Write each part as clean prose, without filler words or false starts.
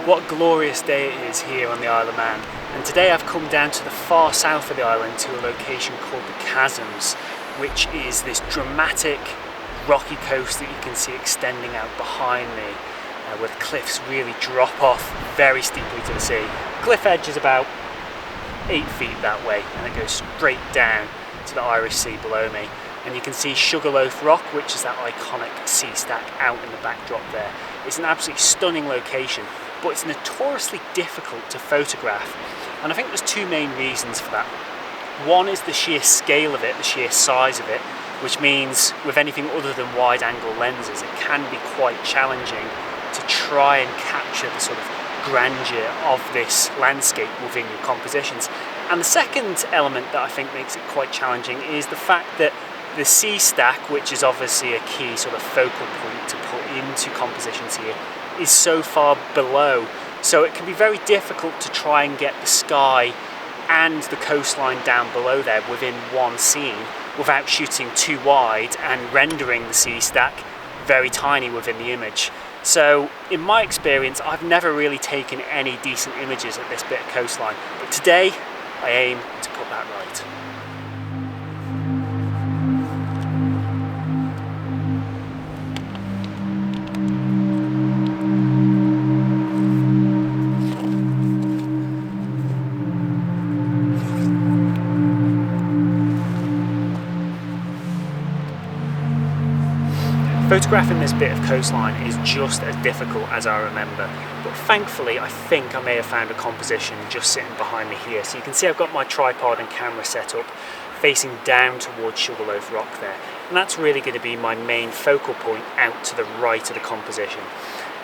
What a glorious day it is here on the Isle of Man, and today I've come down to the far south of the island to a location called the Chasms, which is this dramatic rocky coast that you can see extending out behind me, where the cliffs really drop off very steeply to the sea. The cliff edge is about 8 feet that way, and it goes straight down to the Irish Sea below me. And you can see Sugarloaf Rock, which is that iconic sea stack out in the backdrop there. It's an absolutely stunning location, but it's notoriously difficult to photograph. And I think there's two main reasons for that. One is the sheer scale of it, the sheer size of it, which means with anything other than wide angle lenses, it can be quite challenging to try and capture the sort of grandeur of this landscape within your compositions. And the second element that I think makes it quite challenging is the fact that the sea stack, which is obviously a key sort of focal point to put into compositions here, is so far below. So it can be very difficult to try and get the sky and the coastline down below there within one scene without shooting too wide and rendering the sea stack very tiny within the image. So in my experience, I've never really taken any decent images at this bit of coastline, but today I aim to put that right. Photographing this bit of coastline is just as difficult as I remember, but thankfully I think I may have found a composition just sitting behind me here. So you can see I've got my tripod and camera set up facing down towards Sugarloaf Rock there, and that's really going to be my main focal point out to the right of the composition.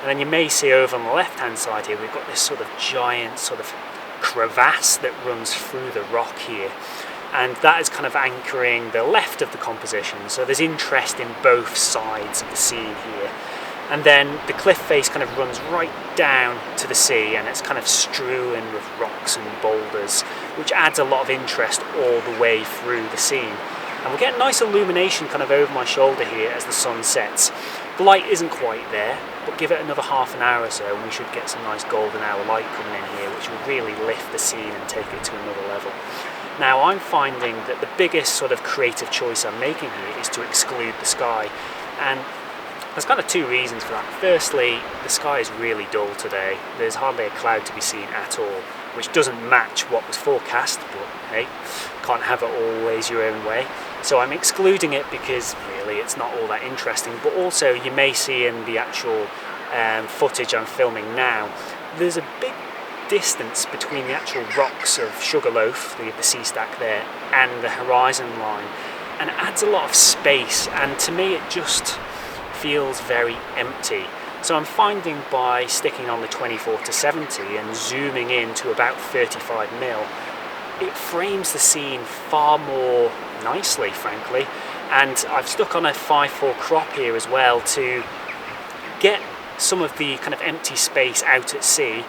And then you may see over on the left hand side here we've got this sort of giant sort of crevasse that runs through the rock here, and that is kind of anchoring the left of the composition, so there's interest in both sides of the scene here. And then the cliff face kind of runs right down to the sea, and it's kind of strewn with rocks and boulders, which adds a lot of interest all the way through the scene. And we'll get nice illumination kind of over my shoulder here as the sun sets. The light isn't quite there, but give it another half an hour or so and we should get some nice golden hour light coming in here, which will really lift the scene and take it to another level. Now I'm finding that the biggest sort of creative choice I'm making here is to exclude the sky, and there's kind of two reasons for that. Firstly, the sky is really dull today. There's hardly a cloud to be seen at all, which doesn't match what was forecast, but hey, can't have it always your own way. So I'm excluding it because really it's not all that interesting, but also you may see in the actual footage I'm filming now, there's a big distance between the actual rocks of Sugarloaf, the sea stack there, and the horizon line, and it adds a lot of space, and to me it just feels very empty. So I'm finding by sticking on the 24-70 and zooming in to about 35mm, it frames the scene far more nicely, frankly. And I've stuck on a 5:4 crop here as well to get some of the kind of empty space out at sea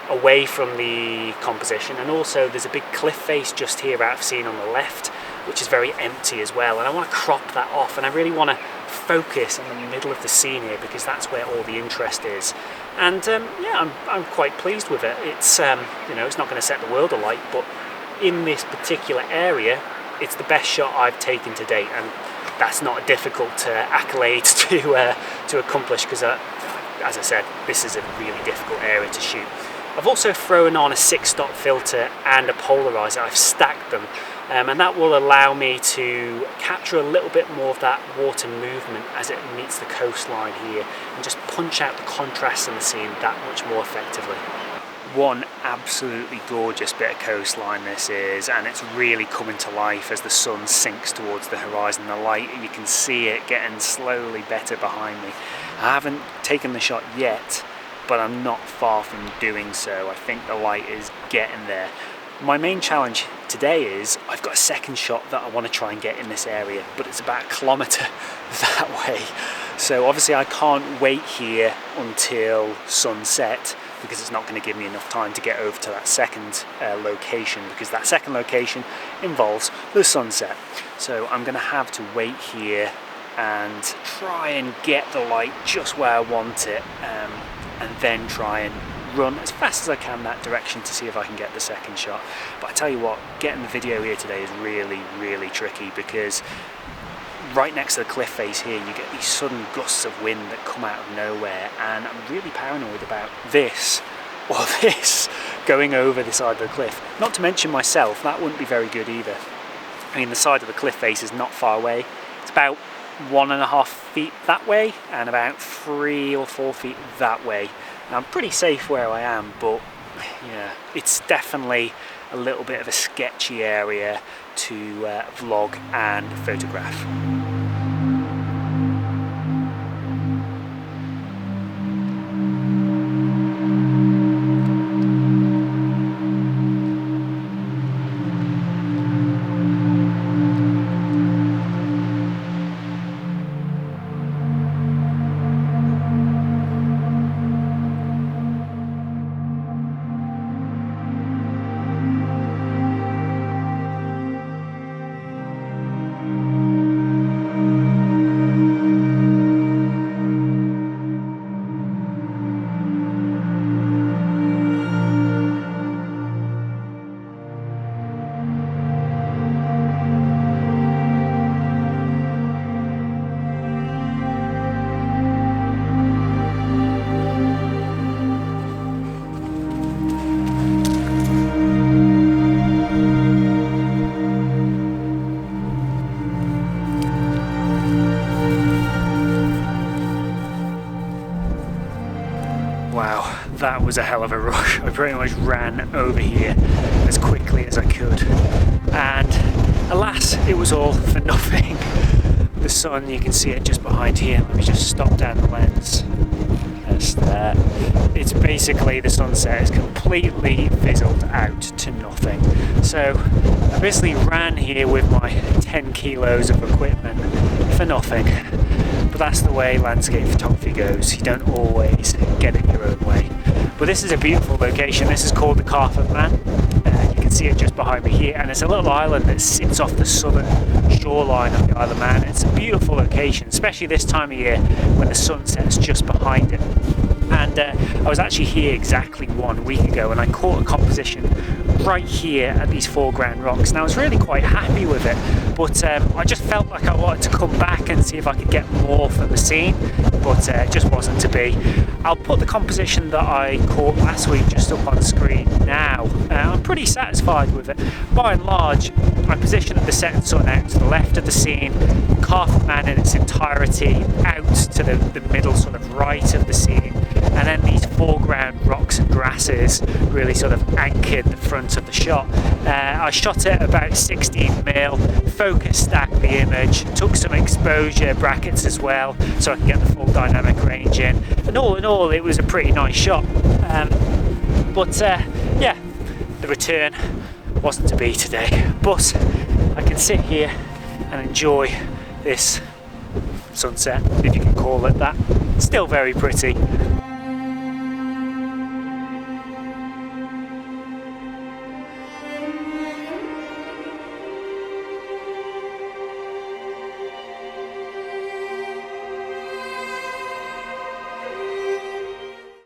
away from the composition, and also there's a big cliff face just here out of scene on the left, which is very empty as well, and I want to crop that off, and I really want to focus in the middle of the scene here because that's where all the interest is. And yeah, I'm quite pleased with it. It's you know, it's not going to set the world alight, but in this particular area it's the best shot I've taken to date, and that's not a difficult accolade to accomplish because as I said, this is a really difficult area to shoot. I've also thrown on a 6-dot filter and a polarizer. I've stacked them, and that will allow me to capture a little bit more of that water movement as it meets the coastline here and just punch out the contrast in the scene that much more effectively. One absolutely gorgeous bit of coastline this is, and it's really coming to life as the sun sinks towards the horizon. The light, you can see it getting slowly better behind me. I haven't taken the shot yet, but I'm not far from doing so. I think the light is getting there. My main challenge today is I've got a second shot that I want to try and get in this area, but it's about 1 kilometre that way. So obviously I can't wait here until sunset, because it's not going to give me enough time to get over to that second location, because that second location involves the sunset. So I'm going to have to wait here and try and get the light just where I want it, and then try and run as fast as I can that direction to see if I can get the second shot. But I tell you what, getting the video here today is really, really tricky, because right next to the cliff face here you get these sudden gusts of wind that come out of nowhere, and I'm really paranoid about this or this going over the side of the cliff. Not to mention myself, that wouldn't be very good either. I mean, the side of the cliff face is not far away. It's about 1.5 feet that way and about 3 or 4 feet that way. Now, I'm pretty safe where I am, but yeah, it's definitely a little bit of a sketchy area to vlog and photograph. Wow, that was a hell of a rush. I pretty much ran over here as quickly as I could, and alas, it was all for nothing. The sun, you can see it just behind here. Let me just stop down the lens. Just there. It's basically, the sunset is completely fizzled out to nothing. So I basically ran here with my 10 kilos of equipment for nothing. But that's the way landscape photography goes. You don't always get it your own way. But this is a beautiful location. This is called the Calf of Man. You can see it just behind me here, and it's a little island that sits off the southern shoreline of the Isle of Man. It's a beautiful location, especially this time of year when the sun sets just behind it. And I was actually here exactly 1 week ago, and I caught a composition right here at these foreground rocks, and I was really quite happy with it, but I just felt like I wanted to come back and see if I could get more from the scene, but it just wasn't to be. I'll put the composition that I caught last week just up on screen now. I'm pretty satisfied with it. By and large, I positioned the setting sun out to the left of the scene, Calf of Man in its entirety out to the middll sort of right of the scene, and then these foreground rocks and grasses really sort of anchored the front of the shot. I shot it about 16mm, focus stacked the image, took some exposure brackets as well so I can get the full dynamic range in, and all in all it was a pretty nice shot. Yeah, the return wasn't to be today, but I can sit here and enjoy this sunset, if you can call it that. Still very pretty,